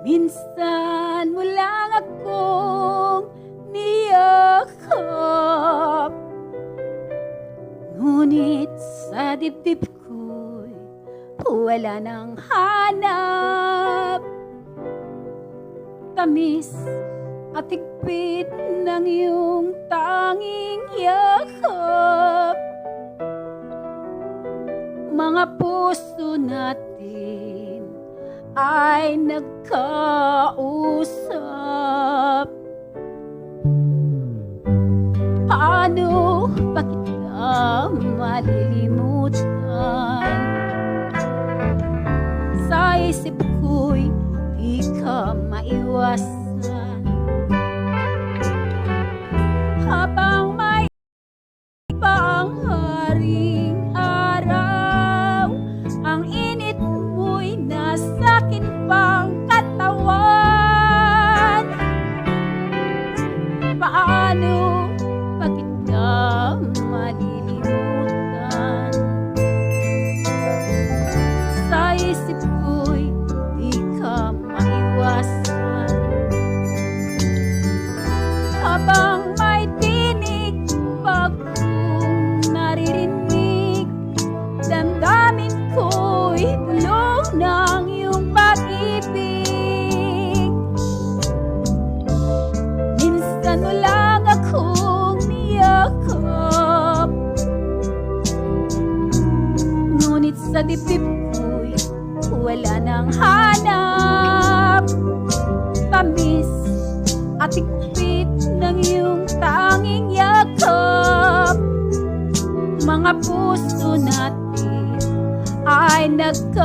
Minsan mo lang akong niyakap, ngunit sa dibdib ko'y wala nang hanap. Tamis at higpit ng iyong tanging yakap, mga puso natin ay nagkausap. Paano ba kita malilimutan? Sa isip ko'y di ka maiwasan. Habang may ibang haring araw, ang init mo'y nasa akin pang katawan. Paano ba kita malilimutan? Sa isip ko'y di ka maiwasan. Habang may tinig pag kong naririnig, damdamin ko'y bulong ng iyong pag-ibig. Minsan mo lang akong niyakap, ngunit sa dibdib ko'y wala nang hanap. Tamis at higpit ng iyong tanging yakap, mga puso natin ay nagkausap.